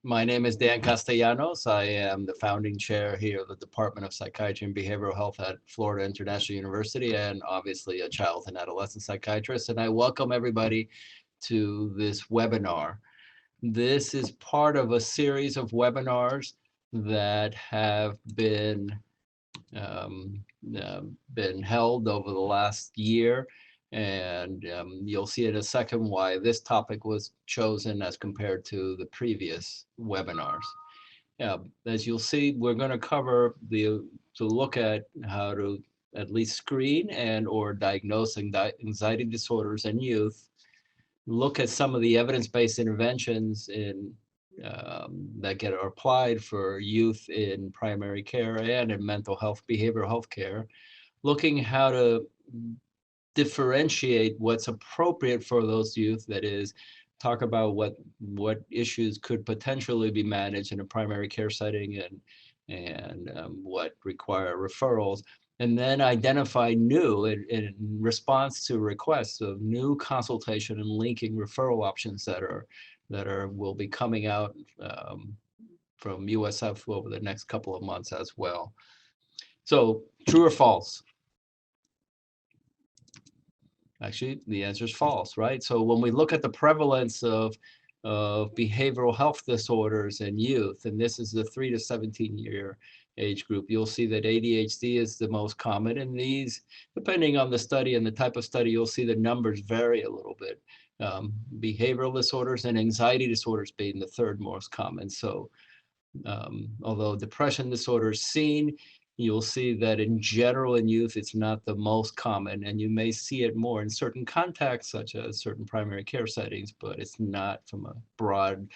My name is Dan Castellanos. I am the founding chair here of the Department of Psychiatry and Behavioral Health at Florida International University, and obviously a child and adolescent psychiatrist. And I welcome everybody to this webinar. This is part of a series of webinars that have um, been held over the last year. And you'll see in a second why this topic was chosen as compared to the previous webinars. As you'll see, we're going to cover to look at how to at least screen and or diagnose anxiety disorders in youth, look at some of the evidence-based interventions that get applied for youth in primary care and in mental health, behavioral health care, looking how to differentiate what's appropriate for those youth, that is, talk about what issues could potentially be managed in a primary care setting and what require referrals, and then identify new in response to requests of new consultation and linking referral options that will be coming out from USF over the next couple of months as well. So, true or false? Actually, the answer is false, right? So when we look at the prevalence of behavioral health disorders in youth, and this is the 3 to 17-year age group, you'll see that ADHD is the most common. And these, depending on the study and the type of study, you'll see the numbers vary a little bit. Behavioral disorders and anxiety disorders being the third most common. So although depression disorder is seen, you'll see that in general in youth, it's not the most common, and you may see it more in certain contexts, such as certain primary care settings, but it's not from a broad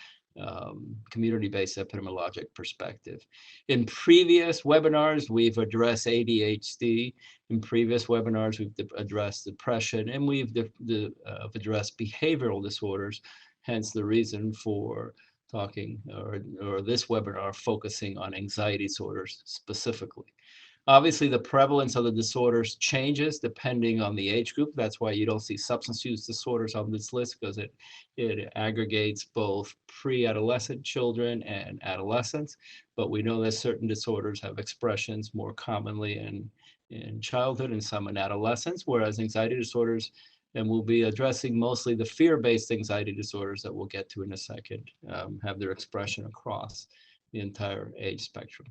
community-based epidemiologic perspective. In previous webinars, we've addressed ADHD. In previous webinars, we've addressed depression, and we've addressed behavioral disorders, hence the reason for talking or this webinar focusing on anxiety disorders specifically. Obviously, the prevalence of the disorders changes depending on the age group. That's why you don't see substance use disorders on this list, because it aggregates both pre-adolescent children and adolescents. But we know that certain disorders have expressions more commonly in childhood and some in adolescence, whereas anxiety disorders, and we'll be addressing mostly the fear-based anxiety disorders that we'll get to in a second, have their expression across the entire age spectrum.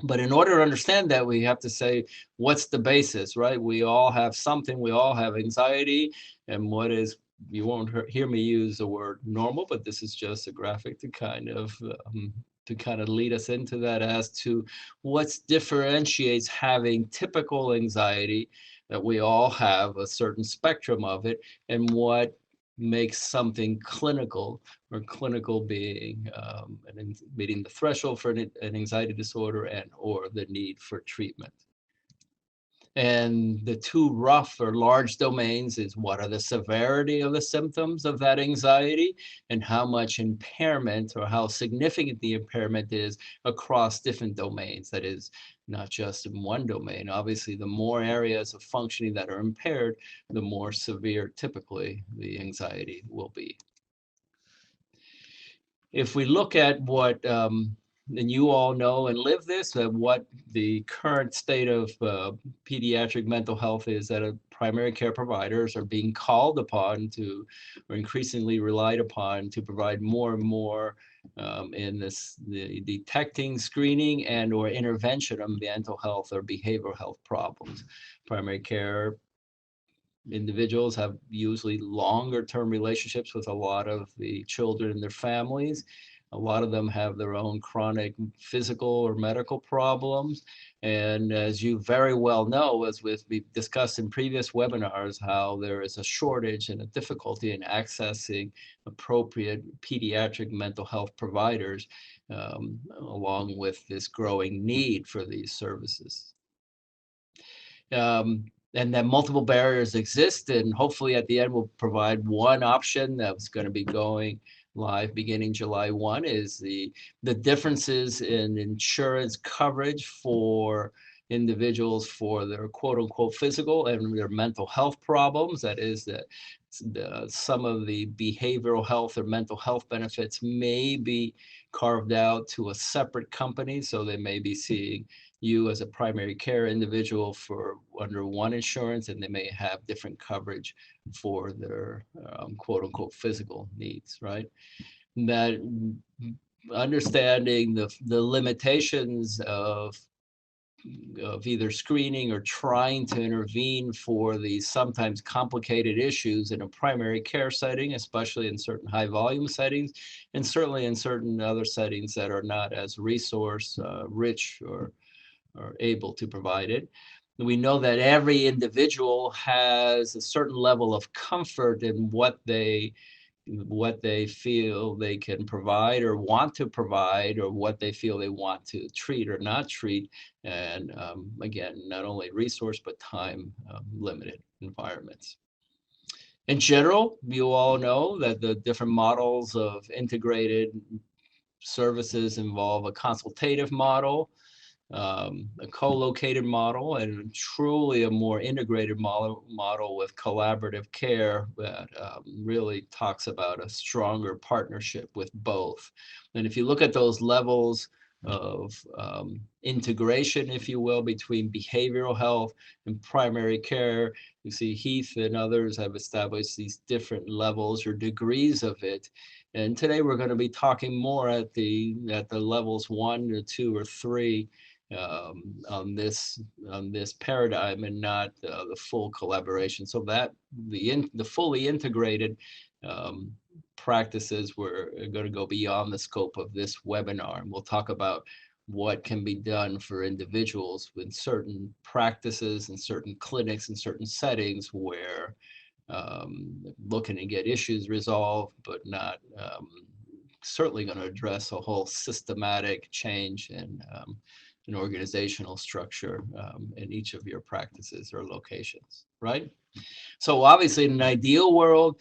But in order to understand that, we have to say, what's the basis, right? We all have something, we all have anxiety, and what is, you won't hear me use the word normal, but this is just a graphic to kind of lead us into that as to what differentiates having typical anxiety, that we all have a certain spectrum of it, and what makes something clinical, or clinical being meeting the threshold for an anxiety disorder and or the need for treatment. And the two rough or large domains is what are the severity of the symptoms of that anxiety, and how much impairment or how significant the impairment is across different domains. That is, not just in one domain. Obviously, the more areas of functioning that are impaired, the more severe typically the anxiety will be. If we look at what and you all know and live this, what the current state of pediatric mental health is, that primary care providers are being called upon to, or increasingly relied upon to provide more and more in the detecting, screening, and or intervention of mental health or behavioral health problems. Primary care individuals have usually longer term relationships with a lot of the children and their families. A lot of them have their own chronic physical or medical problems. And as you very well know, as we've discussed in previous webinars, how there is a shortage and a difficulty in accessing appropriate pediatric mental health providers, along with this growing need for these services. And that multiple barriers exist, and hopefully at the end we'll provide one option that's going to be going live beginning July 1, is the differences in insurance coverage for individuals for their quote unquote physical and their mental health problems. That is that some of the behavioral health or mental health benefits may be carved out to a separate company. So they may be seeing you as a primary care individual for under one insurance, and they may have different coverage for their quote unquote physical needs, right? That understanding the limitations of either screening or trying to intervene for these sometimes complicated issues in a primary care setting, especially in certain high volume settings, and certainly in certain other settings that are not as resource rich or able to provide it. We know that every individual has a certain level of comfort in what they feel they can provide or want to provide, or what they feel they want to treat or not treat. And again, not only resource, but time limited environments. In general, you all know that the different models of integrated services involve a consultative model, a co-located model, and truly a more integrated model with collaborative care that really talks about a stronger partnership with both. And if you look at those levels of integration, if you will, between behavioral health and primary care, you see Heath and others have established these different levels or degrees of it. And today we're going to be talking more at the levels 1 or 2 or 3 on this paradigm, and not the full collaboration. So that the fully integrated practices, we're going to go beyond the scope of this webinar, and we'll talk about what can be done for individuals with certain practices and certain clinics and certain settings where looking to get issues resolved, but not certainly going to address a whole systematic change in an organizational structure in each of your practices or locations, right? So obviously, in an ideal world,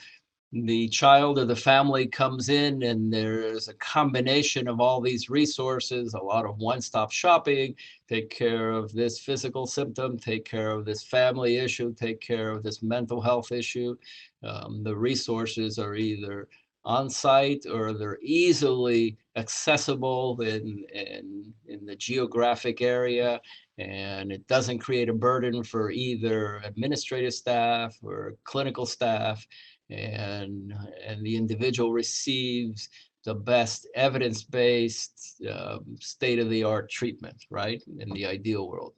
the child or the family comes in and there's a combination of all these resources, a lot of one-stop shopping, take care of this physical symptom, take care of this family issue, take care of this mental health issue. The resources are either on site or they're easily accessible in the geographic area, and it doesn't create a burden for either administrative staff or clinical staff, and the individual receives the best evidence-based state-of-the-art treatment, right, in the ideal world.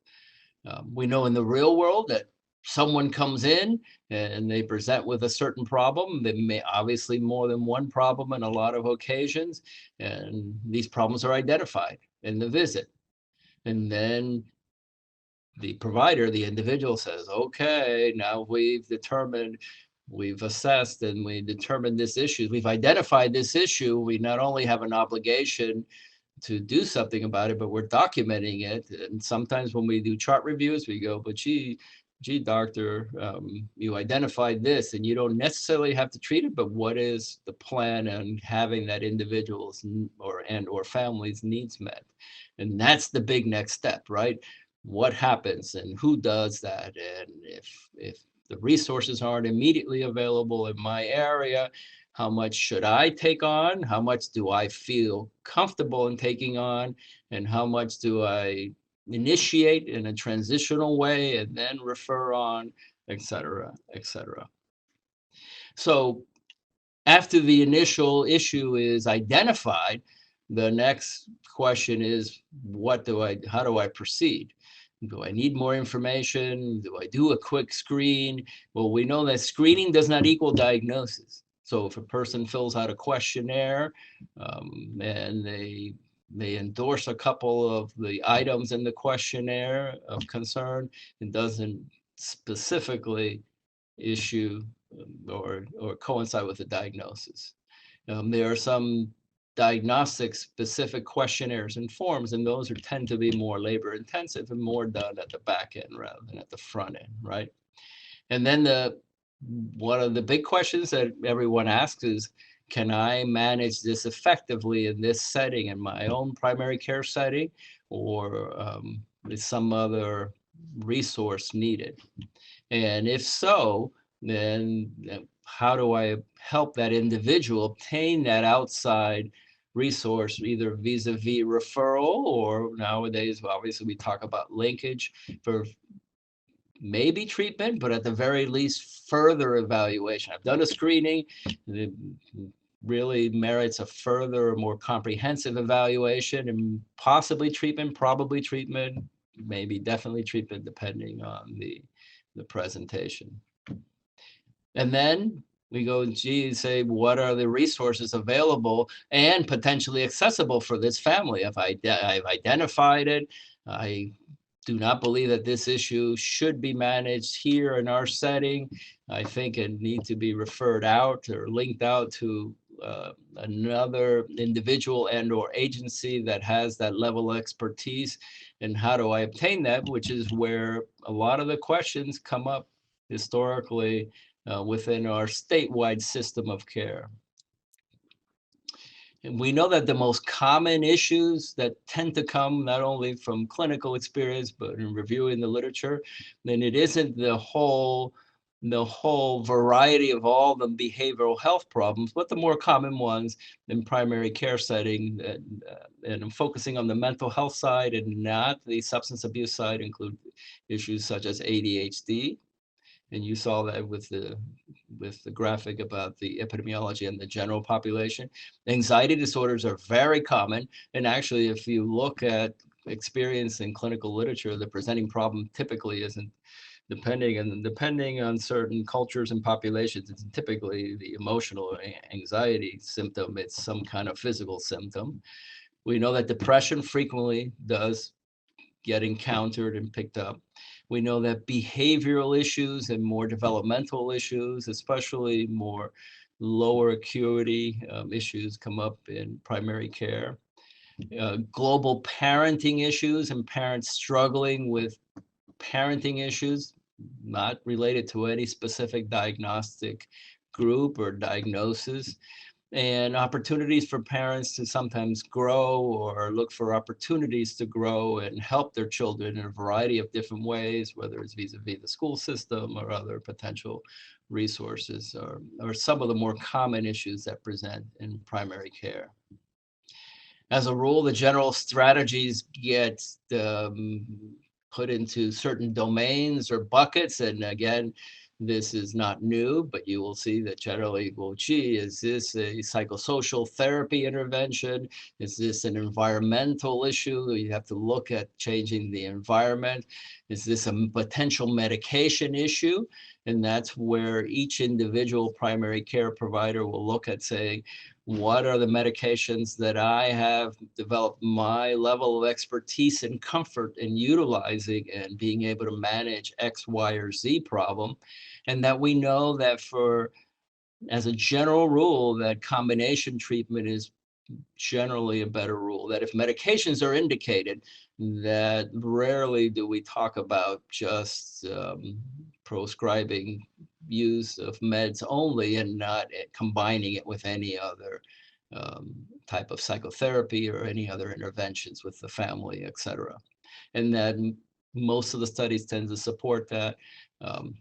We know in the real world that someone comes in and they present with a certain problem. They may obviously more than one problem in a lot of occasions, and these problems are identified in the visit. And then the provider, the individual, says, okay, now we've assessed and we determined this issue. We've identified this issue. We not only have an obligation to do something about it, but we're documenting it. And sometimes when we do chart reviews, we go, but gee, doctor, you identified this, and you don't necessarily have to treat it, but what is the plan on having that individual's or family's needs met? And that's the big next step, right? What happens and who does that? And if the resources aren't immediately available in my area, how much should I take on? How much do I feel comfortable in taking on? And how much do I initiate in a transitional way and then refer on, et cetera, et cetera. So after the initial issue is identified, the next question is, how do I proceed? Do I need more information? Do I do a quick screen? Well, we know that screening does not equal diagnosis. So if a person fills out a questionnaire and they endorse a couple of the items in the questionnaire of concern, it doesn't specifically issue or coincide with the diagnosis. There are some diagnostic specific questionnaires and forms, and those tend to be more labor intensive and more done at the back end rather than at the front end, right? And then one of the big questions that everyone asks is, can I manage this effectively in this setting, in my own primary care setting, or is some other resource needed? And if so, then how do I help that individual obtain that outside resource, either vis-a-vis referral, or nowadays, obviously, we talk about linkage for maybe treatment, but at the very least, further evaluation. I've done a screening. It really merits a further, more comprehensive evaluation, and possibly treatment, probably treatment, maybe definitely treatment, depending on the presentation. And then we go, gee, say, what are the resources available and potentially accessible for this family? If I've identified it, I do not believe that this issue should be managed here in our setting. I think it needs to be referred out or linked out to another individual and or agency that has that level of expertise. And how do I obtain that? Which is where a lot of the questions come up historically within our statewide system of care. And we know that the most common issues that tend to come not only from clinical experience, but in reviewing the literature, then it isn't the whole variety of all the behavioral health problems, but the more common ones in primary care setting. And I'm focusing on the mental health side and not the substance abuse side, include issues such as ADHD. And you saw that with the graphic about the epidemiology and the general population. Anxiety disorders are very common. And actually, if you look at experience in clinical literature, the presenting problem typically isn't, depending on certain cultures and populations, it's typically the emotional anxiety symptom. It's some kind of physical symptom. We know that depression frequently does get encountered and picked up. We know that behavioral issues and more developmental issues, especially more lower acuity issues, come up in primary care. Global parenting issues and parents struggling with parenting issues, not related to any specific diagnostic group or diagnosis. And opportunities for parents to sometimes grow or look for opportunities to grow and help their children in a variety of different ways, whether it's vis-a-vis the school system or other potential resources, or some of the more common issues that present in primary care. As a rule, the general strategies get put into certain domains or buckets. And again, this is not new, but you will see that generally, well, gee, is this a psychosocial therapy intervention? Is this an environmental issue? You have to look at changing the environment. Is this a potential medication issue? And that's where each individual primary care provider will look at saying, what are the medications that I have developed my level of expertise and comfort in utilizing and being able to manage X, Y, or Z problem? And that we know that as a general rule, that combination treatment is generally a better rule. That if medications are indicated, that rarely do we talk about just prescribing use of meds only and not combining it with any other type of psychotherapy or any other interventions with the family, etc. And then most of the studies tend to support that.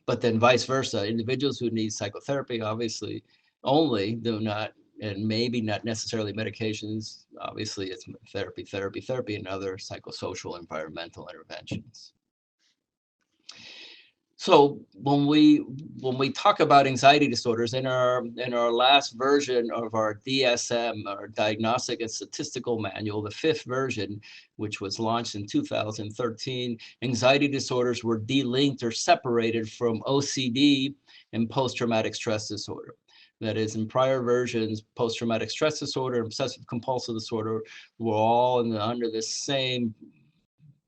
But then vice versa, individuals who need psychotherapy obviously only do not, and maybe not necessarily medications, obviously it's therapy, and other psychosocial environmental interventions. So when we talk about anxiety disorders, in our last version of our DSM, our Diagnostic and Statistical Manual, the 5th version, which was launched in 2013, anxiety disorders were delinked or separated from OCD and post-traumatic stress disorder. That is, in prior versions, post-traumatic stress disorder and obsessive compulsive disorder were all under the same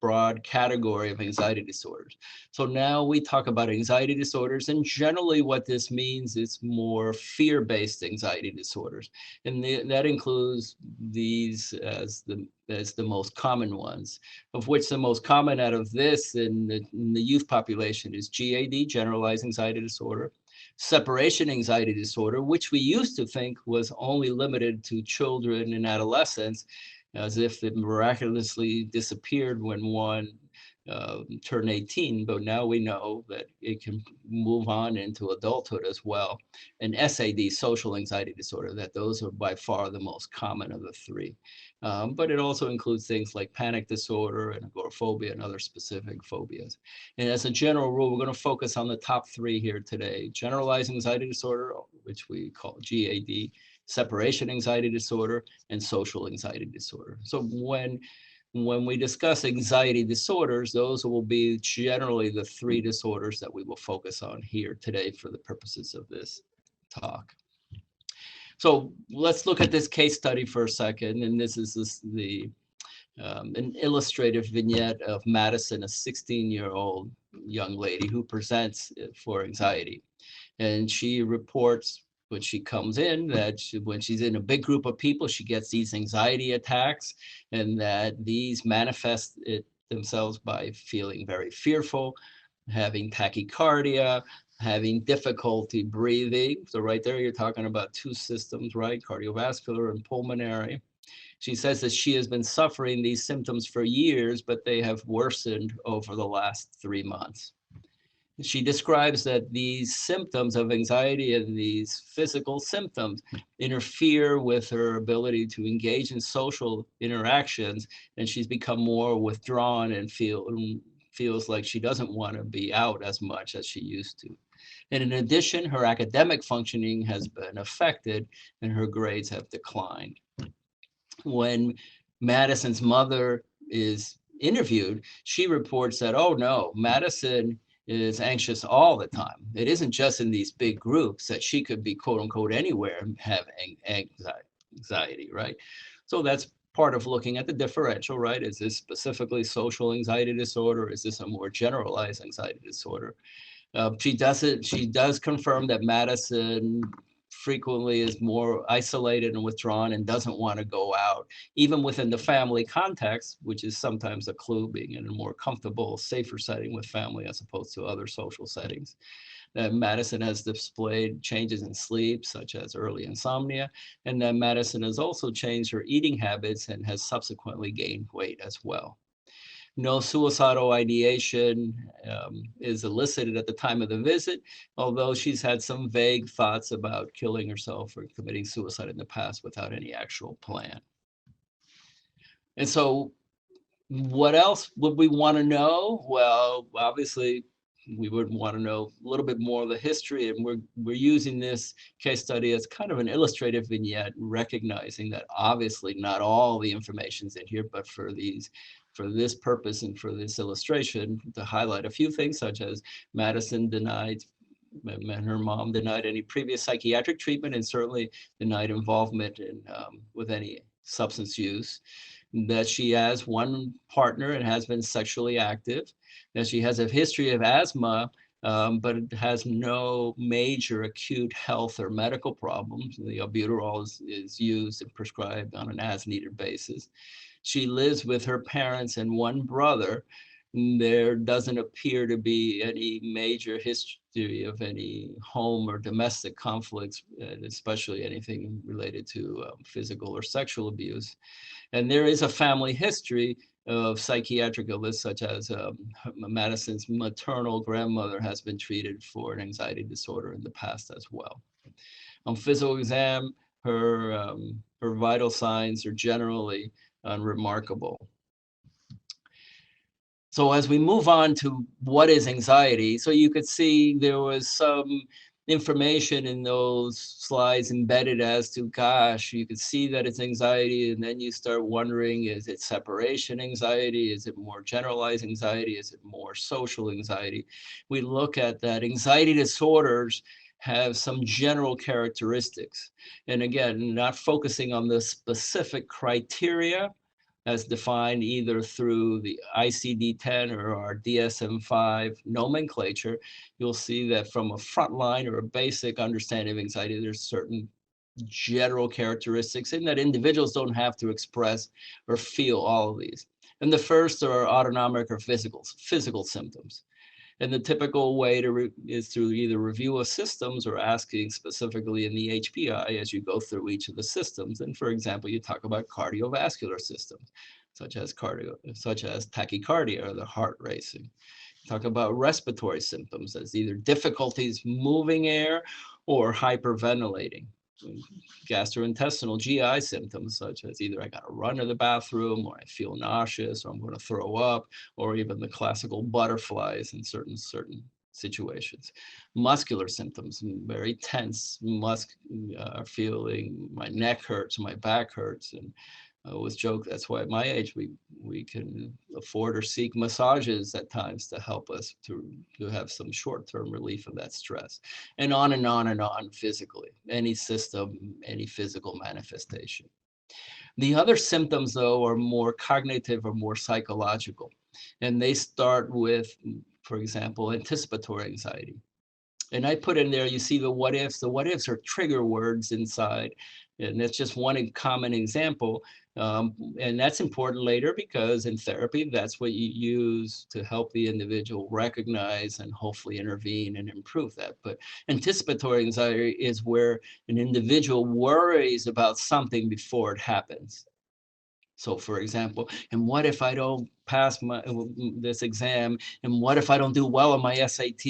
broad category of anxiety disorders. So now we talk about anxiety disorders, and generally what this means is more fear-based anxiety disorders. And that includes these as the most common ones, of which the most common out of this in the youth population is GAD, generalized anxiety disorder, separation anxiety disorder, which we used to think was only limited to children and adolescents, as if it miraculously disappeared when one turn 18, but now we know that it can move on into adulthood as well. And SAD, social anxiety disorder, that those are by far the most common of the three. But it also includes things like panic disorder and agoraphobia and other specific phobias. And as a general rule, we're going to focus on the top three here today: generalized anxiety disorder, which we call GAD, separation anxiety disorder, and social anxiety disorder. So when we discuss anxiety disorders, those will be generally the three disorders that we will focus on here today for the purposes of this talk. So let's look at this case study for a second. And this is an illustrative vignette of Madison, a 16-year-old young lady who presents for anxiety. And she reports when she comes in that when she's in a big group of people, she gets these anxiety attacks, and that these manifest themselves by feeling very fearful, having tachycardia, having difficulty breathing. So right there, you're talking about two systems, right? Cardiovascular and pulmonary. She says that she has been suffering these symptoms for years, but they have worsened over the last 3 months. She describes that these symptoms of anxiety and these physical symptoms interfere with her ability to engage in social interactions, and she's become more withdrawn and feels like she doesn't want to be out as much as she used to. And in addition, her academic functioning has been affected and her grades have declined. When Madison's mother is interviewed, she reports that, oh no, Madison is anxious all the time. It isn't just in these big groups, that she could be quote unquote anywhere and have anxiety, right? So that's part of looking at the differential, right? Is this specifically social anxiety disorder? Is this a more generalized anxiety disorder? She does confirm that Madison frequently is more isolated and withdrawn and doesn't want to go out, even within the family context, which is sometimes a clue, being in a more comfortable, safer setting with family as opposed to other social settings. Madison has displayed changes in sleep, such as early insomnia, and then Madison has also changed her eating habits and has subsequently gained weight as well. No suicidal ideation is elicited at the time of the visit, although she's had some vague thoughts about killing herself or committing suicide in the past without any actual plan. And so what else would we want to know? Well, obviously, we would want to know a little bit more of the history, and we're using this case study as kind of an illustrative vignette, recognizing that obviously not all the information's in here, but for this purpose and for this illustration, to highlight a few things, such as Madison denied, and her mom denied any previous psychiatric treatment and certainly denied involvement with any substance use, that she has one partner and has been sexually active, that she has a history of asthma, but it has no major acute health or medical problems. The albuterol is used and prescribed on an as-needed basis. She lives with her parents and one brother. There doesn't appear to be any major history of any home or domestic conflicts, especially anything related to physical or sexual abuse. And there is a family history of psychiatric illness, such as Madison's maternal grandmother has been treated for an anxiety disorder in the past as well. On physical exam, her vital signs are generally unremarkable. So as we move on to what is anxiety, so you could see there was some information in those slides embedded as to, gosh, you could see that it's anxiety, and then you start wondering, is it separation anxiety? Is it more generalized anxiety? Is it more social anxiety? We look at that anxiety disorders have some general characteristics. And again, not focusing on the specific criteria as defined either through the ICD-10 or our DSM-5 nomenclature, you'll see that from a frontline or a basic understanding of anxiety, there's certain general characteristics in that individuals don't have to express or feel all of these. And the first are autonomic or physical symptoms. And the typical way is to either review a systems or asking specifically in the HPI as you go through each of the systems. And for example, you talk about cardiovascular systems. such as tachycardia or the heart racing. Talk about respiratory symptoms as either difficulties moving air or hyperventilating. Gastrointestinal GI symptoms such as either I got to run to the bathroom or I feel nauseous or I'm going to throw up, or even the classical butterflies in certain situations. Muscular symptoms, very tense, feeling my neck hurts, my back hurts, and I always joke that's why at my age we can afford or seek massages at times to help us to have some short-term relief of that stress, and on and on and on physically, any system, any physical manifestation. The other symptoms though are more cognitive or more psychological, and they start with, for example, anticipatory anxiety. And I put in there, you see the what ifs. The what ifs are trigger words inside. And that's just one common example. And that's important later because in therapy, that's what you use to help the individual recognize and hopefully intervene and improve that. But anticipatory anxiety is where an individual worries about something before it happens. So for example, and what if I don't pass this exam? And what if I don't do well on my SAT?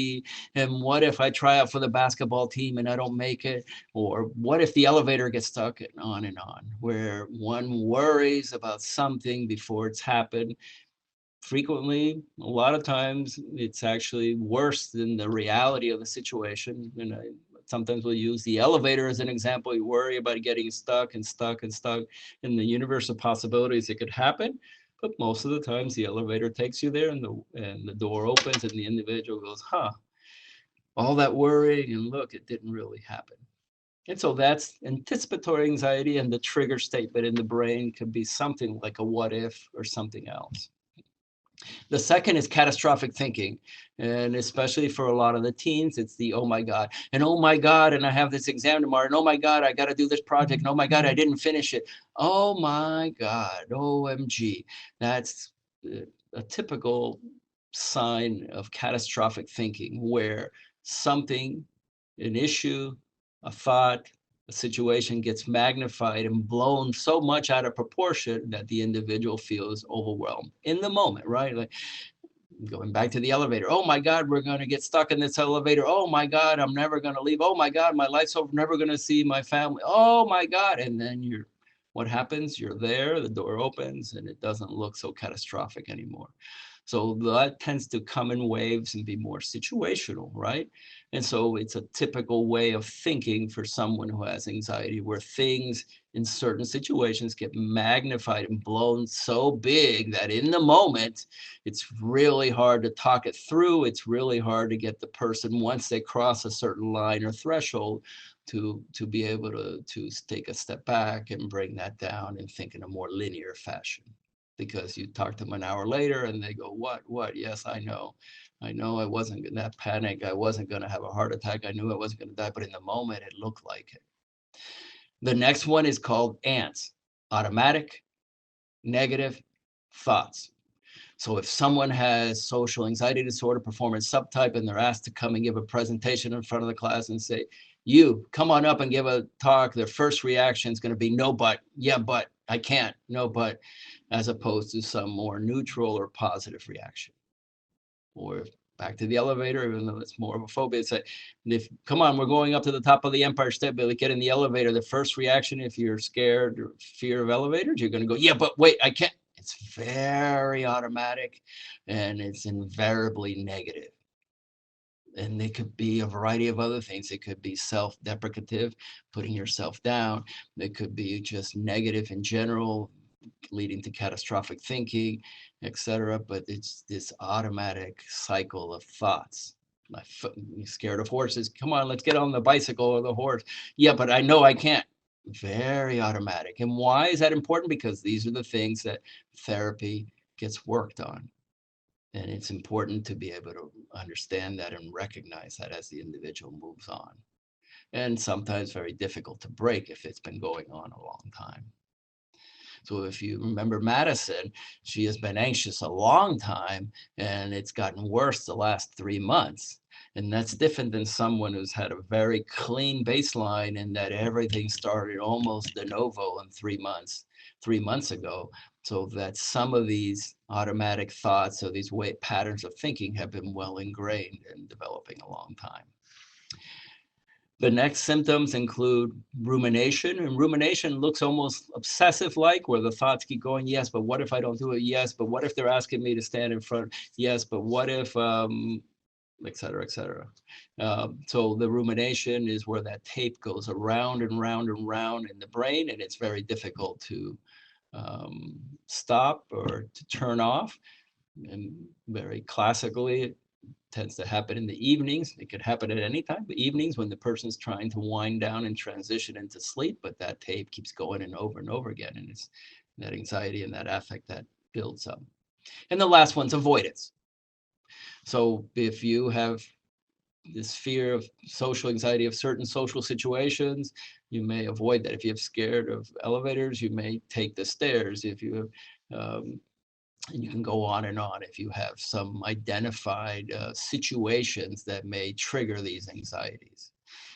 And what if I try out for the basketball team and I don't make it? Or what if the elevator gets stuck? And on, where one worries about something before it's happened. Frequently, a lot of times, it's actually worse than the reality of the situation. And sometimes we'll use the elevator as an example. You worry about getting stuck and stuck and stuck in the universe of possibilities that could happen. But most of the times the elevator takes you there and the door opens and the individual goes, huh, all that worrying and look, it didn't really happen. And so that's anticipatory anxiety, and the trigger statement in the brain could be something like a what if or something else. The second is catastrophic thinking. And especially for a lot of the teens, it's the, oh my God, and oh my God, and I have this exam tomorrow, and oh my God, I got to do this project, and oh my God, I didn't finish it. Oh my God, OMG. That's a typical sign of catastrophic thinking where something, an issue, a thought, a situation gets magnified and blown so much out of proportion that the individual feels overwhelmed in the moment, right? Like going back to the elevator. Oh my God, we're going to get stuck in this elevator. Oh my God, I'm never going to leave. Oh my God, my life's over. Never going to see my family. Oh my God. And then what happens? You're there, the door opens, and it doesn't look so catastrophic anymore. So that tends to come in waves and be more situational, right? And so it's a typical way of thinking for someone who has anxiety, where things in certain situations get magnified and blown so big that in the moment, it's really hard to talk it through. It's really hard to get the person, once they cross a certain line or threshold, to be able to take a step back and bring that down and think in a more linear fashion. Because you talk to them an hour later and they go, what? Yes, I know I wasn't in that panic. I wasn't going to have a heart attack. I knew I wasn't going to die, but in the moment it looked like it. The next one is called ANTS, automatic negative thoughts. So if someone has social anxiety disorder, performance subtype, and they're asked to come and give a presentation in front of the class and say, you come on up and give a talk, their first reaction is going to be no, but, yeah, but, I can't, no, but, as opposed to some more neutral or positive reaction. Or back to the elevator, even though it's more of a phobia, it's like, if, come on, we're going up to the top of the Empire State Building, get in the elevator. The first reaction, if you're scared or fear of elevators, you're going to go, yeah, but wait, I can't. It's very automatic and it's invariably negative. And they could be a variety of other things. It could be self-deprecative, putting yourself down. It could be just negative in general, leading to catastrophic thinking, etc. But it's this automatic cycle of thoughts. You're scared of horses. Come on, let's get on the bicycle or the horse. Yeah, but I know I can't. Very automatic. And why is that important? Because these are the things that therapy gets worked on. And it's important to be able to understand that and recognize that as the individual moves on. And sometimes very difficult to break if it's been going on a long time. So if you remember Madison, she has been anxious a long time, and it's gotten worse the last 3 months. And that's different than someone who's had a very clean baseline and that everything started almost de novo in 3 months ago. So that some of these automatic thoughts or these patterns of thinking have been well ingrained and developing a long time. The next symptoms include rumination, and rumination looks almost obsessive-like, where the thoughts keep going, yes, but what if I don't do it? Yes, but what if they're asking me to stand in front? Yes, but what if, et cetera, et cetera. So the rumination is where that tape goes around and round and round in the brain, and it's very difficult to stop or to turn off. And very classically, it tends to happen in the evenings. It could happen at any time, but evenings when the person's trying to wind down and transition into sleep, but that tape keeps going and over again. And it's that anxiety and that affect that builds up. And the last one's avoidance. So if you have this fear of social anxiety of certain social situations, you may avoid that. If you're scared of elevators, you may take the stairs. If you have, and you can go on and on if you have some identified situations that may trigger these anxieties.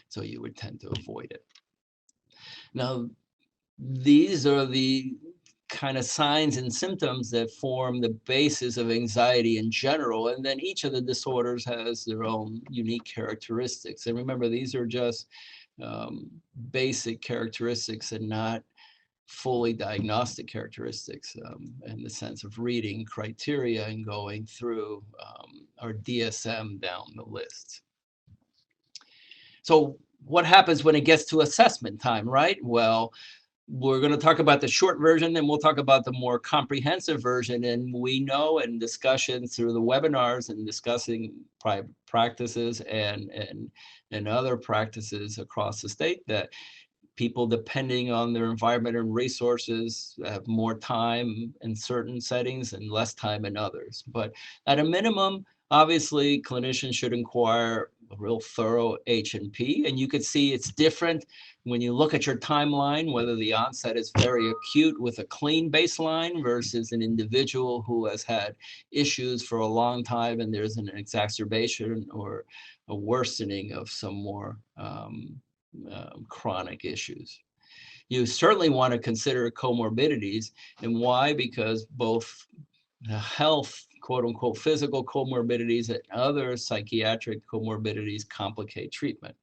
So you would tend to avoid it. Now, these are the kind of signs and symptoms that form the basis of anxiety in general. And then each of the disorders has their own unique characteristics. And remember, these are just basic characteristics and not fully diagnostic characteristics in the sense of reading criteria and going through our DSM down the list. So what happens when it gets to assessment time, right? Well, we're going to talk about the short version, then we'll talk about the more comprehensive version. And we know in discussions through the webinars and discussing private practices and other practices across the state that people, depending on their environment and resources, have more time in certain settings and less time in others. But at a minimum, obviously, clinicians should inquire a real thorough H&P, and you could see it's different when you look at your timeline, whether the onset is very acute with a clean baseline versus an individual who has had issues for a long time and there's an exacerbation or a worsening of some more chronic issues. You certainly want to consider comorbidities. And why? Because both health, quote unquote, physical comorbidities and other psychiatric comorbidities complicate treatment.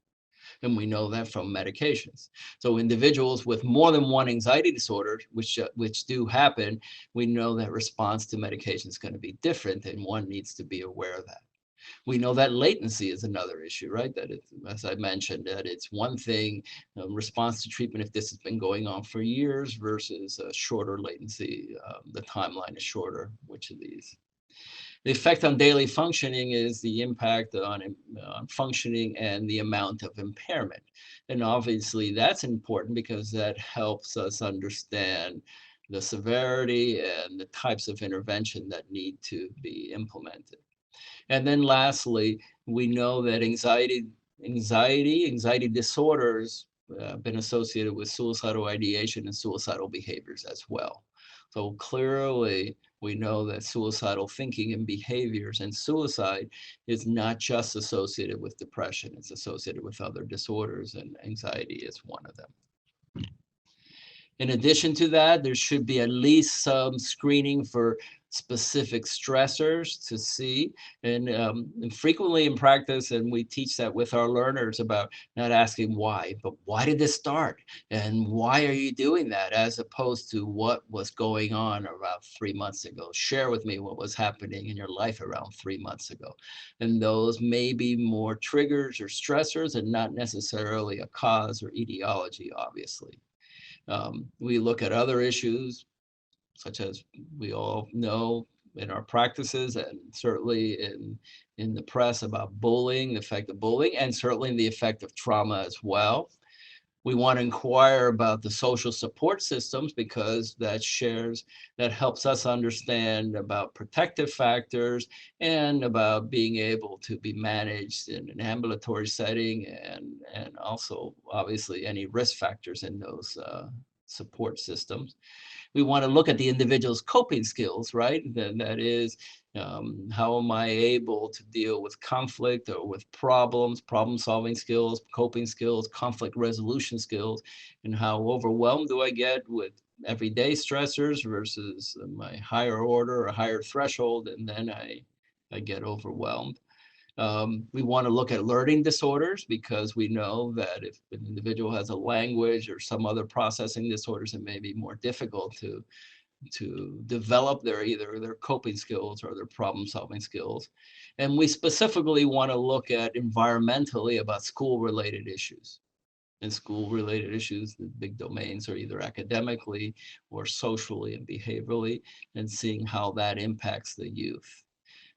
And we know that from medications. So individuals with more than one anxiety disorder, which do happen, we know that response to medication is going to be different, and one needs to be aware of that. We know that latency is another issue, right? That it's, as I mentioned, that it's one thing, response to treatment if this has been going on for years versus a shorter latency. The timeline is shorter, which of these? The effect on daily functioning is the impact on functioning and the amount of impairment. And obviously that's important because that helps us understand the severity and the types of intervention that need to be implemented. And then lastly, we know that anxiety disorders have been associated with suicidal ideation and suicidal behaviors as well. So clearly, we know that suicidal thinking and behaviors and suicide is not just associated with depression, it's associated with other disorders, and anxiety is one of them. In addition to that, there should be at least some screening for specific stressors to see. And frequently in practice, and we teach that with our learners about not asking why, but why did this start? And why are you doing that? As opposed to what was going on about 3 months ago. Share with me what was happening in your life around 3 months ago. And those may be more triggers or stressors and not necessarily a cause or etiology, obviously. We look at other issues, such as we all know in our practices and certainly in the press about bullying, the effect of bullying, and certainly the effect of trauma as well. We want to inquire about the social support systems because that helps us understand about protective factors and about being able to be managed in an ambulatory setting and also obviously any risk factors in those support systems. We want to look at the individual's coping skills, right? That is, how am I able to deal with conflict or with problems, problem-solving skills, coping skills, conflict resolution skills, and how overwhelmed do I get with everyday stressors versus my higher order or higher threshold, and then I get overwhelmed. We want to look at learning disorders because we know that if an individual has a language or some other processing disorders, it may be more difficult to develop either their coping skills or their problem solving skills. And we specifically want to look at environmentally about school related issues. And school related issues, the big domains are either academically or socially and behaviorally, and seeing how that impacts the youth,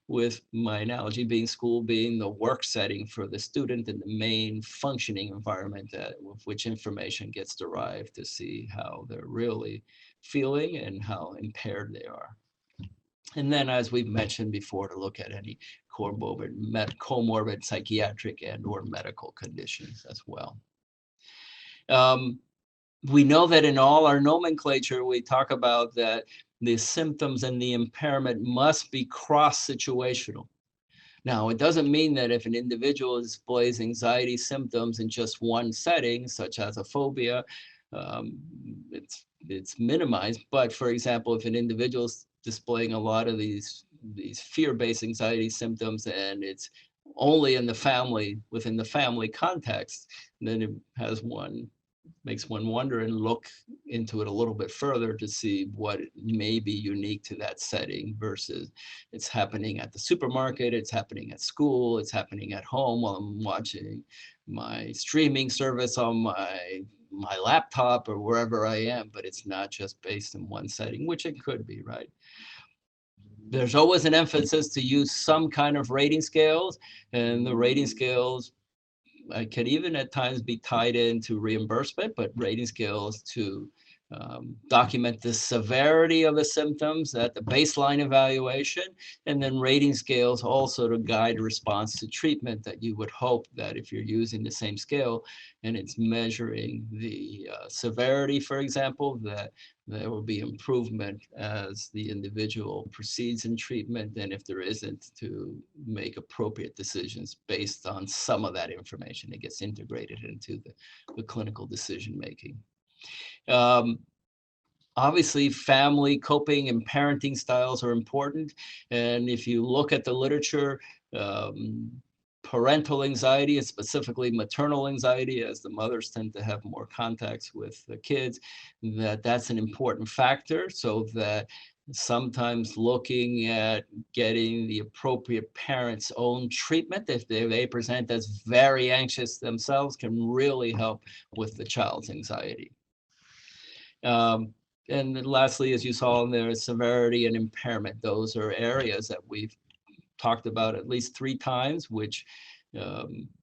with my analogy being school being the work setting for the student and the main functioning environment with which information gets derived to see how they're really feeling and how impaired they are. And then, as we've mentioned before, to look at any comorbid psychiatric and or medical conditions as well. We know that in all our nomenclature, we talk about that the symptoms and the impairment must be cross-situational. Now, it doesn't mean that if an individual displays anxiety symptoms in just one setting, such as a phobia, it's minimized. But for example, if an individual is displaying a lot of these fear-based anxiety symptoms and it's only in the family, within the family context, then it makes one wonder and look into it a little bit further to see what may be unique to that setting versus it's happening at the supermarket, it's happening at school, it's happening at home while I'm watching my streaming service on my laptop or wherever I am, but it's not just based in one setting, which it could be, right? There's always an emphasis to use some kind of rating scales, and the rating scales can even at times be tied into reimbursement, but rating scales to document the severity of the symptoms at the baseline evaluation, and then rating scales also to guide response to treatment, that you would hope that if you're using the same scale and it's measuring the severity, for example, that there will be improvement as the individual proceeds in treatment, and if there isn't, to make appropriate decisions based on some of that information that gets integrated into the clinical decision making. Obviously, family coping and parenting styles are important. And if you look at the literature, parental anxiety, and specifically maternal anxiety, as the mothers tend to have more contacts with the kids, that's an important factor, so that sometimes looking at getting the appropriate parent's own treatment, if they present as very anxious themselves, can really help with the child's anxiety. And then lastly, as you saw in there, severity and impairment. Those are areas that we've talked about at least 3 times, which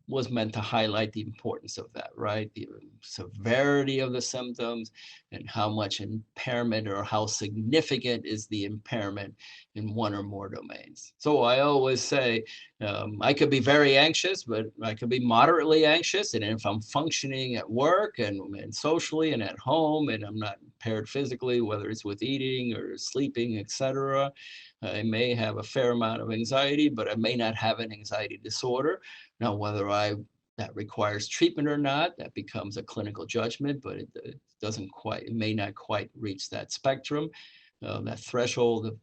was meant to highlight the importance of that, right? The severity of the symptoms and how much impairment or how significant is the impairment in one or more domains. So I always say, I could be very anxious, but I could be moderately anxious. And if I'm functioning at work and socially and at home, and I'm not impaired physically, whether it's with eating or sleeping, etc., I may have a fair amount of anxiety, but I may not have an anxiety disorder. Now, whether that requires treatment or not, that becomes a clinical judgment, but it may not quite reach that spectrum, that threshold of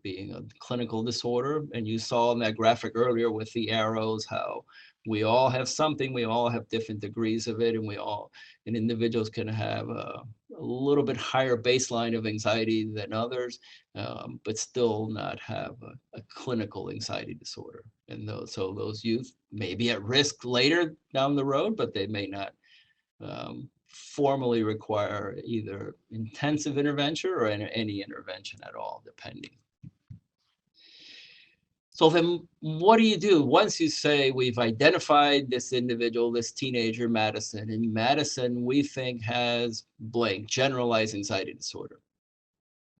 being a clinical disorder. And you saw in that graphic earlier with the arrows how we all have something, we all have different degrees of it, and individuals can have a little bit higher baseline of anxiety than others, but still not have a clinical anxiety disorder. And so those youth may be at risk later down the road, but they may not formally require either intensive intervention or any intervention at all, depending. So then what do you do once you say we've identified this individual, this teenager, Madison, and Madison we think has blank, generalized anxiety disorder?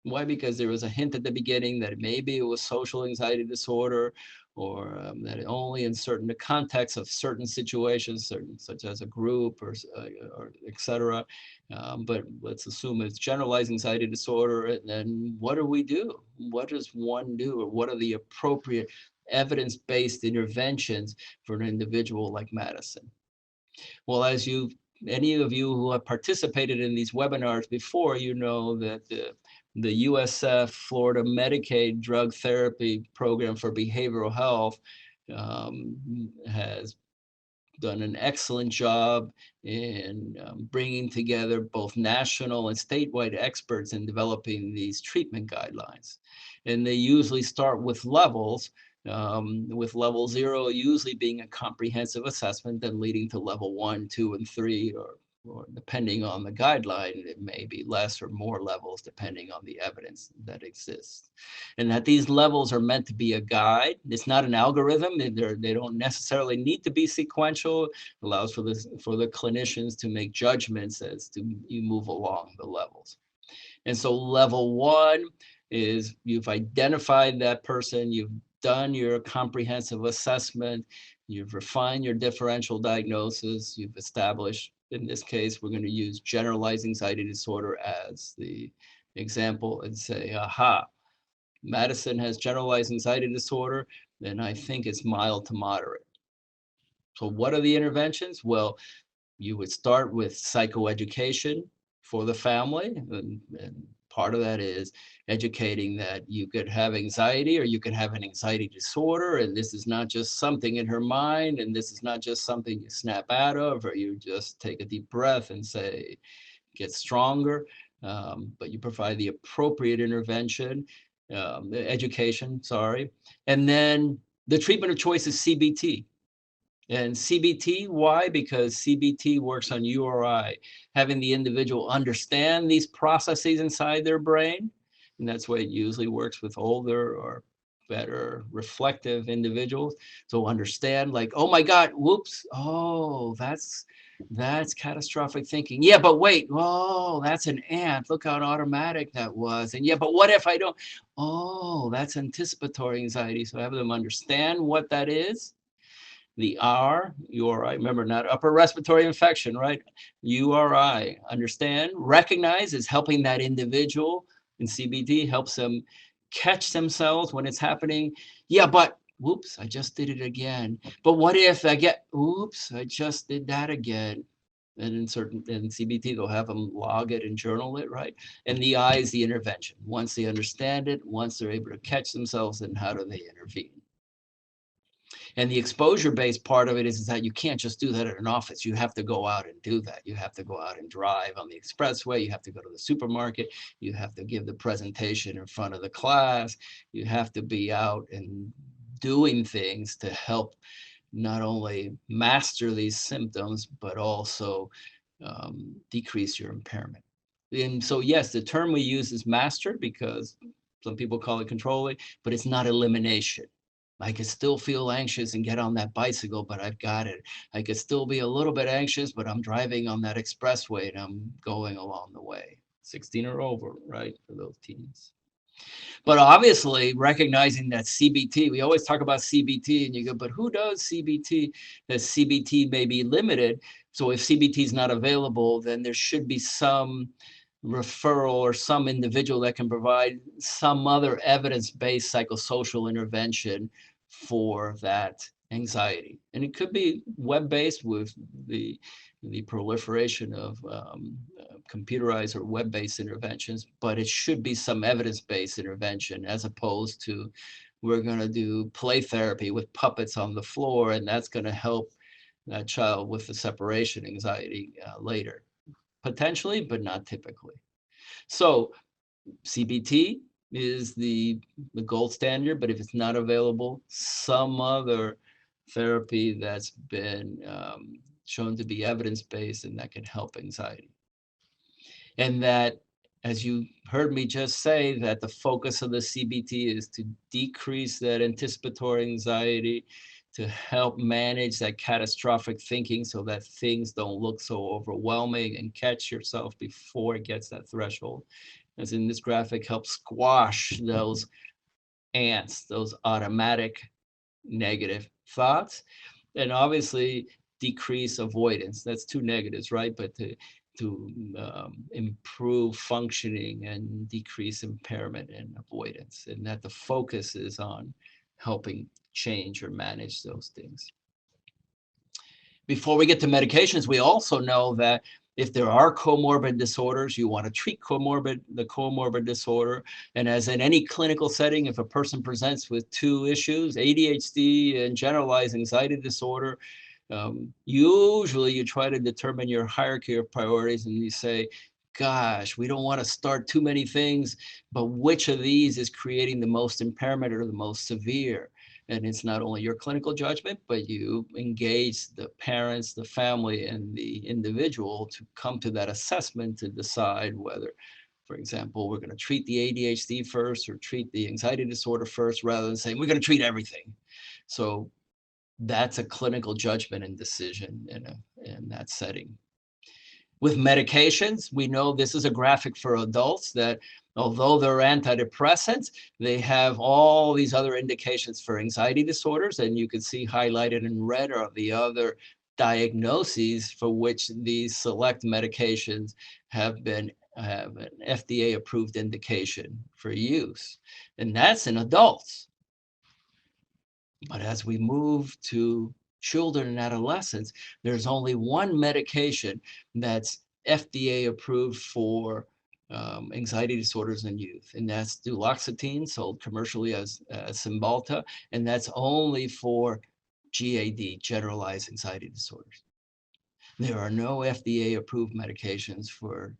Why? Because there was a hint at the beginning that maybe it was social anxiety disorder, or that only in certain contexts of certain situations, such as a group or et cetera. But let's assume it's generalized anxiety disorder. And then what do we do? What does one do? Or what are the appropriate evidence-based interventions for an individual like Madison? Well, as any of you who have participated in these webinars before, you know that the USF Florida Medicaid drug therapy program for behavioral health has done an excellent job in bringing together both national and statewide experts in developing these treatment guidelines. And they usually start with levels, with level 0 usually being a comprehensive assessment, then leading to level 1, 2, and 3, or depending on the guideline, it may be less or more levels depending on the evidence that exists. And that these levels are meant to be a guide. It's not an algorithm. They don't necessarily need to be sequential. It allows for the clinicians to make judgments as to you move along the levels. And so level 1 is you've identified that person, you've done your comprehensive assessment, you've refined your differential diagnosis, you've established, in this case, we're going to use generalized anxiety disorder as the example and say, aha, Madison has generalized anxiety disorder, then I think it's mild to moderate. So what are the interventions? Well, you would start with psychoeducation for the family. And part of that is educating that you could have anxiety or you could have an anxiety disorder. And this is not just something in her mind. And this is not just something you snap out of, or you just take a deep breath and say, get stronger. But you provide the appropriate intervention, education, sorry. And then the treatment of choice is CBT. And CBT, why? Because CBT works on URI, having the individual understand these processes inside their brain. And that's why it usually works with older or better reflective individuals. So understand, like, oh my God, whoops, oh, that's catastrophic thinking. Yeah, but wait, oh, that's an ant. Look how automatic that was. And yeah, but what if I don't? Oh, that's anticipatory anxiety. So have them understand what that is. The R, URI, remember, not upper respiratory infection, right? URI, understand, recognize is helping that individual, in CBT helps them catch themselves when it's happening. Yeah, but whoops, I just did it again. But what if I get, oops, I just did that again. And in CBT, they'll have them log it and journal it, right? And the I is the intervention. Once they understand it, once they're able to catch themselves, then how do they intervene? And the exposure-based part of it is that you can't just do that at an office. You have to go out and do that. You have to go out and drive on the expressway. You have to go to the supermarket. You have to give the presentation in front of the class. You have to be out and doing things to help not only master these symptoms, but also decrease your impairment. And so, yes, the term we use is master because some people call it controlling, but it's not elimination. I could still feel anxious and get on that bicycle, but I've got it. I could still be a little bit anxious, but I'm driving on that expressway and I'm going along the way. 16 or over, right, for those teens. But obviously, recognizing that CBT, we always talk about CBT and you go, but who does CBT? That CBT may be limited. So if CBT is not available, then there should be some referral or some individual that can provide some other evidence-based psychosocial intervention for that anxiety. And it could be web-based with the proliferation of computerized or web-based interventions, but it should be some evidence-based intervention as opposed to we're going to do play therapy with puppets on the floor and that's going to help that child with the separation anxiety later. Potentially, but not typically. So CBT is the gold standard, but if it's not available, some other therapy that's been shown to be evidence-based and that can help anxiety. And that, as you heard me just say, that the focus of the CBT is to decrease that anticipatory anxiety, to help manage that catastrophic thinking so that things don't look so overwhelming, and catch yourself before it gets that threshold. As in this graphic, helps squash those ants, those automatic negative thoughts, and obviously decrease avoidance. That's two negatives, right? But to improve functioning and decrease impairment and avoidance, and that the focus is on helping change or manage those things. Before we get to medications, we also know that if there are comorbid disorders, you want to treat the comorbid disorder. And as in any clinical setting, if a person presents with two issues, ADHD and generalized anxiety disorder, usually you try to determine your hierarchy of priorities, and you say, gosh, we don't want to start too many things, but which of these is creating the most impairment or the most severe? And it's not only your clinical judgment, but you engage the parents, the family, and the individual to come to that assessment to decide whether, for example, we're going to treat the ADHD first or treat the anxiety disorder first, rather than saying we're going to treat everything. So that's a clinical judgment and decision in that setting. With medications, we know this is a graphic for adults that although they're antidepressants, they have all these other indications for anxiety disorders, and you can see highlighted in red are the other diagnoses for which these select medications have an FDA approved indication for use, and that's in adults. But as we move to children and adolescents, there's only one medication that's FDA approved for anxiety disorders in youth, and that's duloxetine, sold commercially as Cymbalta, and that's only for GAD, generalized anxiety disorders. There are no FDA approved medications for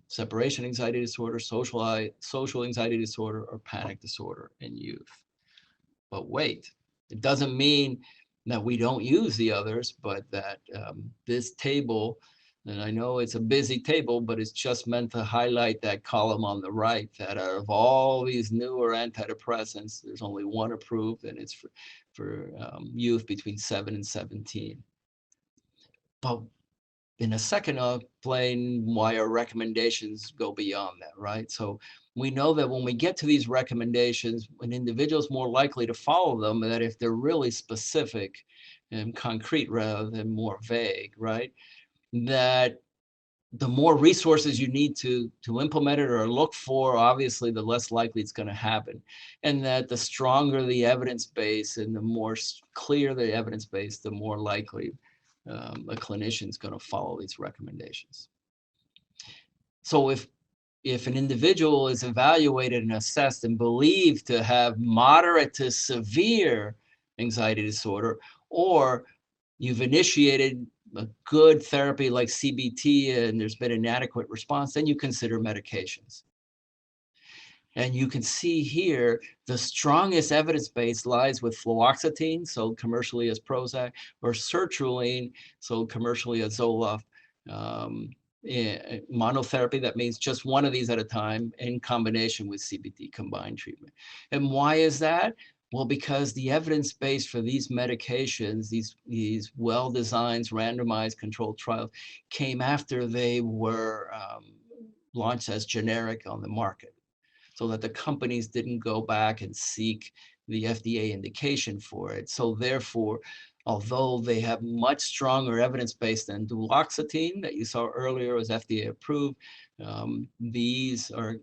separation anxiety disorder, social anxiety disorder, or panic disorder in youth. But wait, it doesn't mean that we don't use the others, but that this table, and I know it's a busy table, but it's just meant to highlight that column on the right, that out of all these newer antidepressants, there's only one approved, and it's for youth between 7 and 17. But in a second, I'll explain why our recommendations go beyond that, right? So we know that when we get to these recommendations, an individual is more likely to follow them, that if they're really specific and concrete rather than more vague, right? That the more resources you need to implement it or look for, obviously, the less likely it's going to happen. And that the stronger the evidence base and the more clear the evidence base, the more likely a clinician is going to follow these recommendations. So if an individual is evaluated and assessed and believed to have moderate to severe anxiety disorder, or you've initiated a good therapy like CBT and there's been an adequate response, then you consider medications. And you can see here, the strongest evidence base lies with fluoxetine, sold commercially as Prozac, or sertraline, sold commercially as Zoloft. Monotherapy, that means just one of these at a time, in combination with CBT combined treatment. And why is that? Well, because the evidence base for these medications, these well-designed, randomized controlled trials, came after they were launched as generic on the market, so that the companies didn't go back and seek the FDA indication for it. So therefore, although they have much stronger evidence base than duloxetine that you saw earlier was FDA approved, these are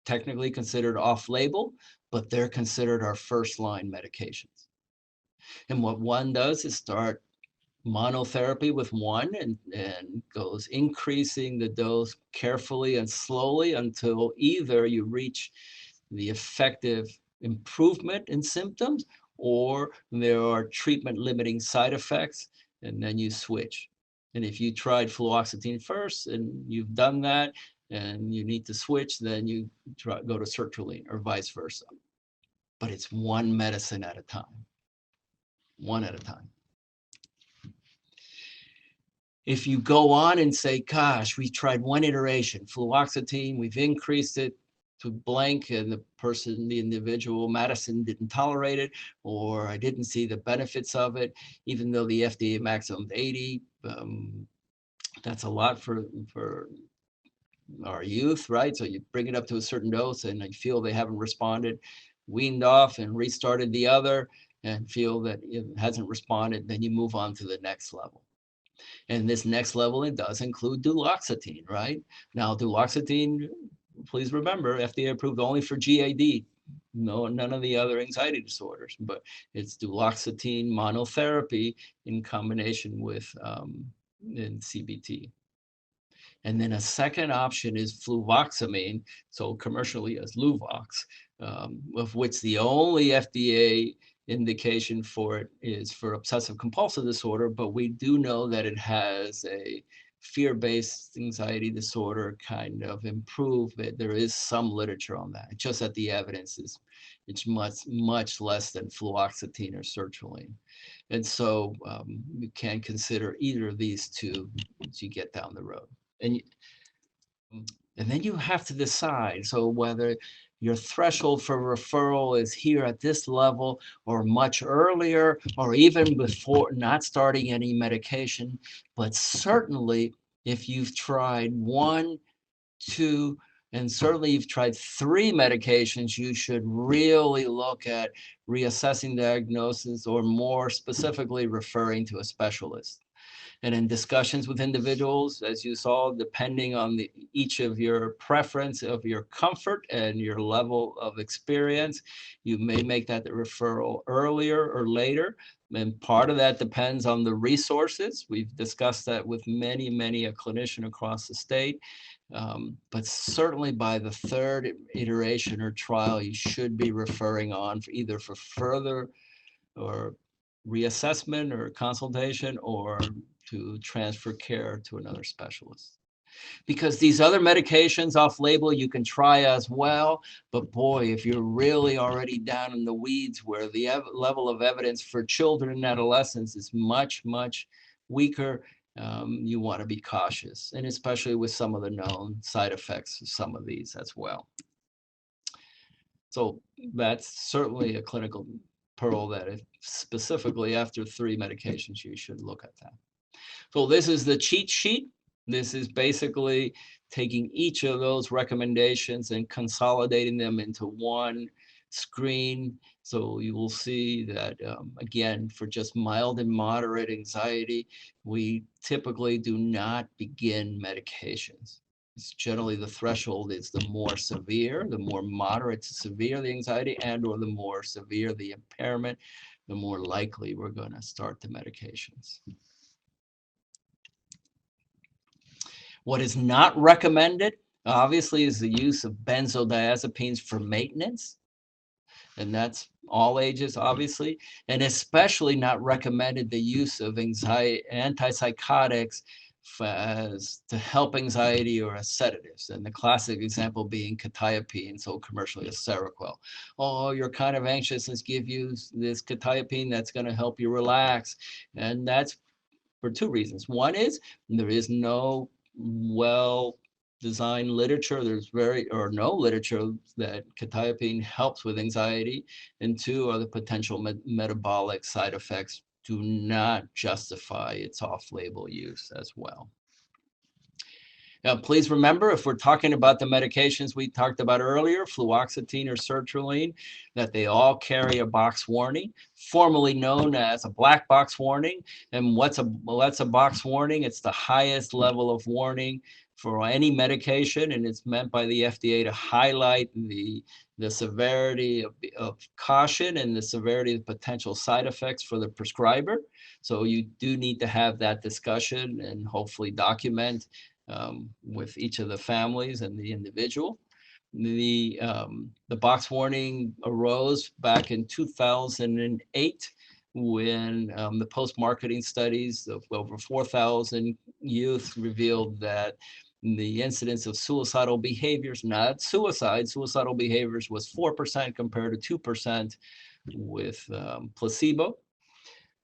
technically considered off-label, but they're considered our first-line medications. And what one does is start monotherapy with one and goes increasing the dose carefully and slowly until either you reach the effective improvement in symptoms or there are treatment limiting side effects, and then you switch. And if you tried fluoxetine first and you've done that and you need to switch, then you go to sertraline or vice versa. But it's one medicine at a time, one at a time. If you go on and say, gosh, we tried one iteration, fluoxetine, we've increased it to blank and the individual, Madison didn't tolerate it, or I didn't see the benefits of it, even though the FDA maximum 80. That's a lot for our youth, right? So you bring it up to a certain dose and you feel they haven't responded, weaned off and restarted the other and feel that it hasn't responded, then you move on to the next level. And this next level, it does include duloxetine, right? Now, duloxetine, please remember, FDA approved only for GAD, none of the other anxiety disorders, but it's duloxetine monotherapy in combination with in CBT. And then a second option is fluvoxamine, sold commercially as Luvox, of which the only FDA indication for it is for obsessive compulsive disorder, but we do know that it has a fear-based anxiety disorder kind of improvement. There is some literature on that, just that the evidence is it's much less than fluoxetine or sertraline. And so you can consider either of these two as you get down the road. And then you have to decide, so whether your threshold for referral is here at this level or much earlier, or even before not starting any medication. But certainly if you've tried 1, 2, and certainly you've tried 3 medications, you should really look at reassessing diagnosis, or more specifically referring to a specialist. And in discussions with individuals, as you saw, depending on each of your preference, of your comfort and your level of experience, you may make that referral earlier or later. And part of that depends on the resources. We've discussed that with many a clinician across the state. But certainly by the 3rd iteration or trial, you should be referring on for either for further or reassessment or consultation, or to transfer care to another specialist. Because these other medications off label you can try as well, but boy, if you're really already down in the weeds where the level of evidence for children and adolescents is much weaker, you want to be cautious, and especially with some of the known side effects of some of these as well. So that's certainly a clinical pearl that if specifically after 3 medications, you should look at that. So this is the cheat sheet. This is basically taking each of those recommendations and consolidating them into one screen. So you will see that, again, for just mild and moderate anxiety, we typically do not begin medications. It's generally the threshold is the more severe, the more moderate to severe the anxiety, and or the more severe the impairment, the more likely we're going to start the medications. What is not recommended, obviously, is the use of benzodiazepines for maintenance. And that's all ages, obviously, and especially not recommended the use of antipsychotics to help anxiety or as sedatives. And the classic example being quetiapine, so commercially as Seroquel. Oh, you're kind of anxious, let's give you this quetiapine that's going to help you relax. And that's for 2 reasons. One is there is no well-designed literature. There's no literature that quetiapine helps with anxiety. And 2 are the potential metabolic side effects do not justify its off-label use as well. Now, please remember, if we're talking about the medications we talked about earlier, fluoxetine or sertraline, that they all carry a box warning, formerly known as a black box warning. And what's a box warning? It's the highest level of warning for any medication, and it's meant by the FDA to highlight the severity of caution and the severity of potential side effects for the prescriber. So you do need to have that discussion and hopefully document with each of the families and the individual. The box warning arose back in 2008 when the post-marketing studies of over 4,000 youth revealed that the incidence of suicidal behaviors, not suicidal behaviors, was 4% compared to 2% with placebo.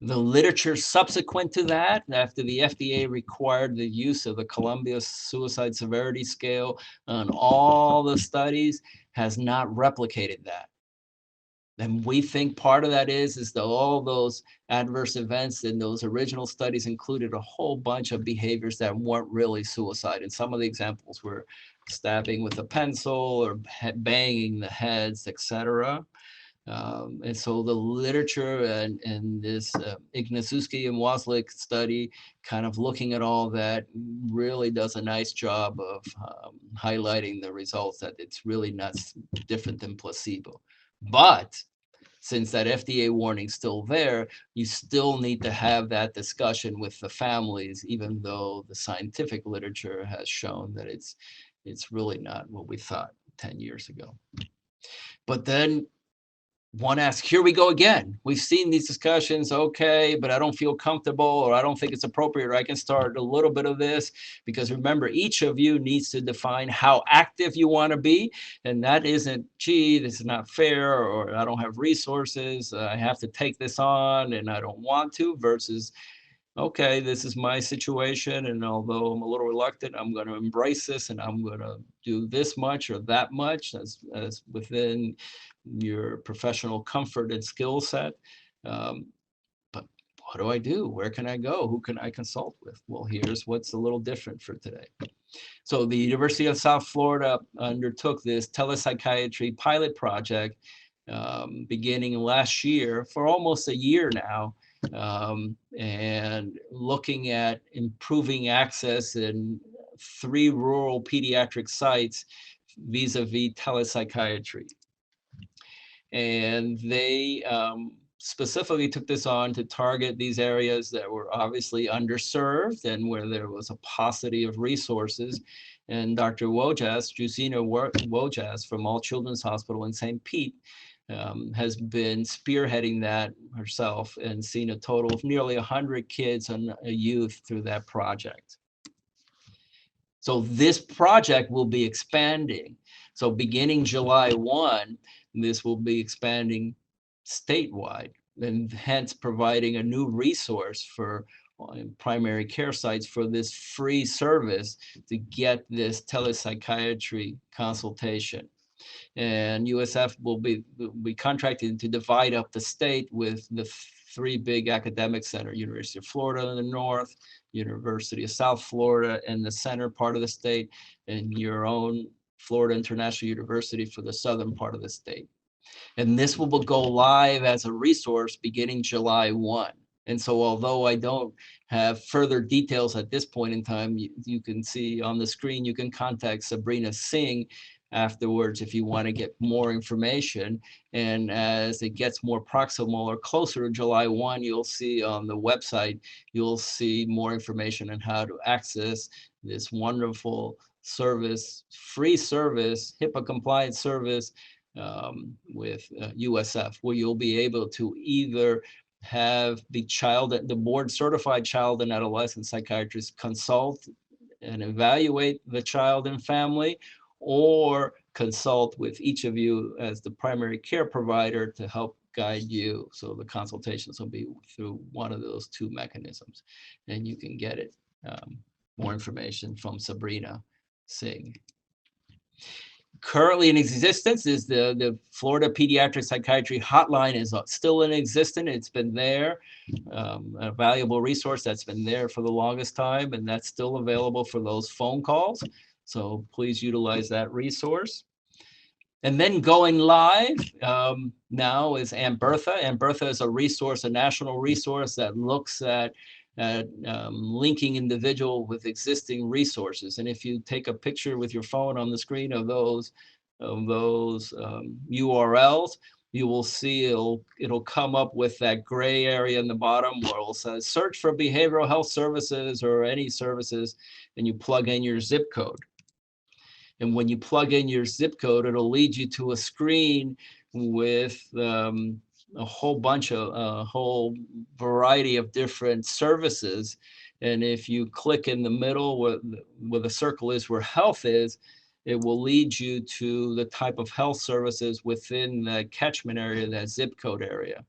The literature subsequent to that, after the FDA required the use of the Columbia Suicide Severity Scale on all the studies, has not replicated that. And we think part of that is that all those adverse events in those original studies included a whole bunch of behaviors that weren't really suicide. And some of the examples were stabbing with a pencil or banging the heads, etc. And so the literature and this Ignaszewski and Waslik study kind of looking at all that really does a nice job of highlighting the results that it's really not different than placebo. But since that FDA warning's still there, you still need to have that discussion with the families, even though the scientific literature has shown that it's really not what we thought 10 years ago. But then one asks, here we go again. We've seen these discussions, okay, but I don't feel comfortable, or I don't think it's appropriate, or I can start a little bit of this, because remember, each of you needs to define how active you want to be, and that isn't, gee, this is not fair, or I don't have resources, I have to take this on, and I don't want to, versus, okay, this is my situation, and although I'm a little reluctant, I'm going to embrace this, and I'm going to do this much or that much as within your professional comfort and skill set. But what do I do? Where can I go? Who can I consult with? Well, here's what's a little different for today. So the University of South Florida undertook this telepsychiatry pilot project beginning last year for almost a year now, and looking at improving access in 3 rural pediatric sites vis-a-vis telepsychiatry. And they specifically took this on to target these areas that were obviously underserved and where there was a paucity of resources. And Dr. Wojas, Jusina Wojas from All Children's Hospital in St. Pete, has been spearheading that herself and seen a total of nearly 100 kids and youth through that project. So this project will be expanding. So beginning July 1, this will be expanding statewide, and hence providing a new resource for primary care sites for this free service to get this telepsychiatry consultation. And USF will be contracted to divide up the state with the 3 big academic centers: University of Florida in the north, University of South Florida in the center part of the state, and your own Florida International University for the southern part of the state. And this will go live as a resource beginning July 1. And so although I don't have further details at this point in time, you can see on the screen, you can contact Sabrina Singh afterwards if you want to get more information. And as it gets more proximal or closer to July 1, you'll see on the website, you'll see more information on how to access this wonderful service, free service, HIPAA compliant service with USF, where you'll be able to either have the board certified child and adolescent psychiatrist consult and evaluate the child and family, or consult with each of you as the primary care provider to help guide you. So the consultations will be through one of those 2 mechanisms, and you can get it. More information from Sabrina Singh. Currently in existence is the Florida Pediatric Psychiatry Hotline is still in existence. It's been there, a valuable resource that's been there for the longest time, and that's still available for those phone calls. So please utilize that resource. And then going live now is Aunt Bertha. Aunt Bertha is a resource, a national resource that looks at linking individual with existing resources. And if you take a picture with your phone on the screen of those URLs, you will see it'll come up with that gray area in the bottom where it'll say search for behavioral health services or any services, and you plug in your zip code. And when you plug in your zip code, it'll lead you to a screen with a whole variety of different services. And if you click in the middle where the circle is where health is, it will lead you to the type of health services within the catchment area, that zip code area.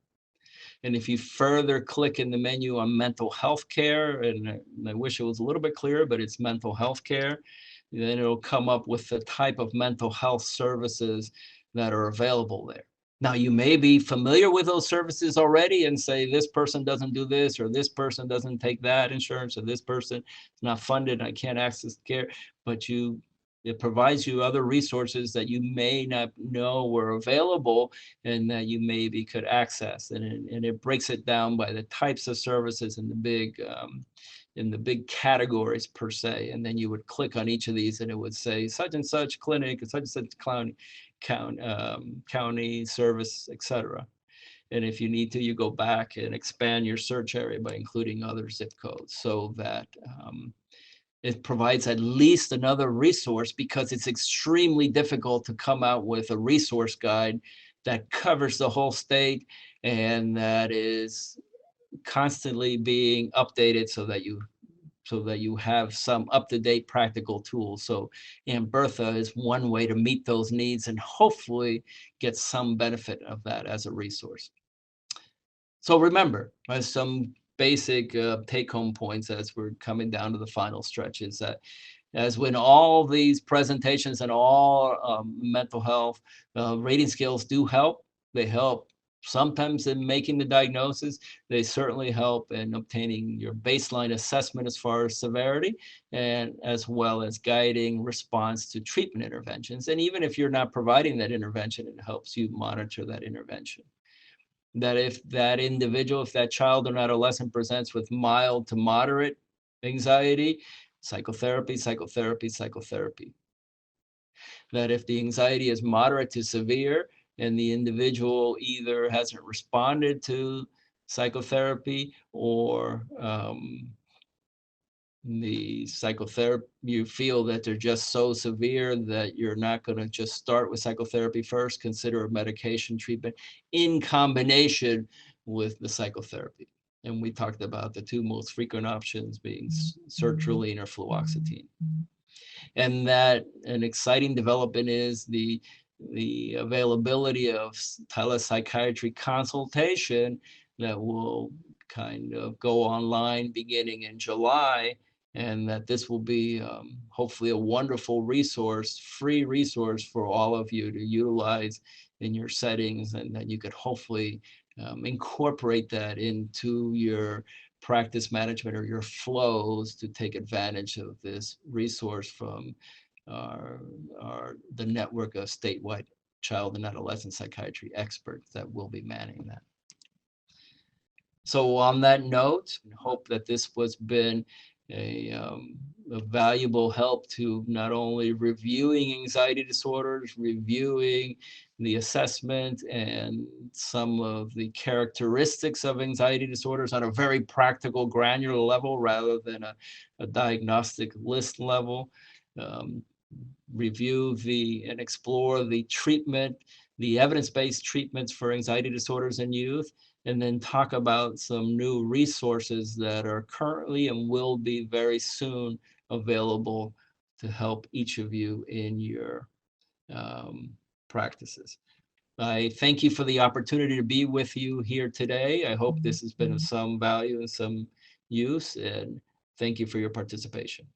And if you further click in the menu on mental health care, and I wish it was a little bit clearer, but it's mental health care, then it'll come up with the type of mental health services that are available there. Now, you may be familiar with those services already and say, this person doesn't do this, or this person doesn't take that insurance, or this person is not funded, I can't access care, but it provides you other resources that you may not know were available and that you maybe could access. And it breaks it down by the types of services in the big categories per se. And then you would click on each of these and it would say such and such clinic, such and such county service, etc. And if you need to, you go back and expand your search area by including other zip codes, so that it provides at least another resource, because it's extremely difficult to come out with a resource guide that covers the whole state and that is constantly being updated so that you have some up-to-date practical tools. So Bertha is one way to meet those needs and hopefully get some benefit of that as a resource. So remember, some basic take-home points as we're coming down to the final stretch is that as when all these presentations and all mental health rating scales do help, they help sometimes in making the diagnosis. They certainly help in obtaining your baseline assessment as far as severity, and as well as guiding response to treatment interventions. And even if you're not providing that intervention, it helps you monitor that intervention. That if that individual, if that child or adolescent presents with mild to moderate anxiety, psychotherapy, psychotherapy, psychotherapy. That if the anxiety is moderate to severe and the individual either hasn't responded to psychotherapy or the psychotherapy, you feel that they're just so severe that you're not going to just start with psychotherapy first, consider a medication treatment in combination with the psychotherapy. And we talked about the two most frequent options being sertraline or fluoxetine. And that an exciting development is the availability of telepsychiatry consultation that will kind of go online beginning in July, and that this will be hopefully a wonderful resource, free resource for all of you to utilize in your settings, and that you could hopefully incorporate that into your practice management or your flows to take advantage of this resource from the network of statewide child and adolescent psychiatry experts that will be manning that. So on that note, I hope that this has been a valuable help to not only reviewing anxiety disorders, reviewing the assessment and some of the characteristics of anxiety disorders on a very practical, granular level rather than a diagnostic list level. Review and explore the treatment, the evidence-based treatments for anxiety disorders in youth, and then talk about some new resources that are currently and will be very soon available to help each of you in your practices. I thank you for the opportunity to be with you here today. I hope this has been of some value and some use, and thank you for your participation.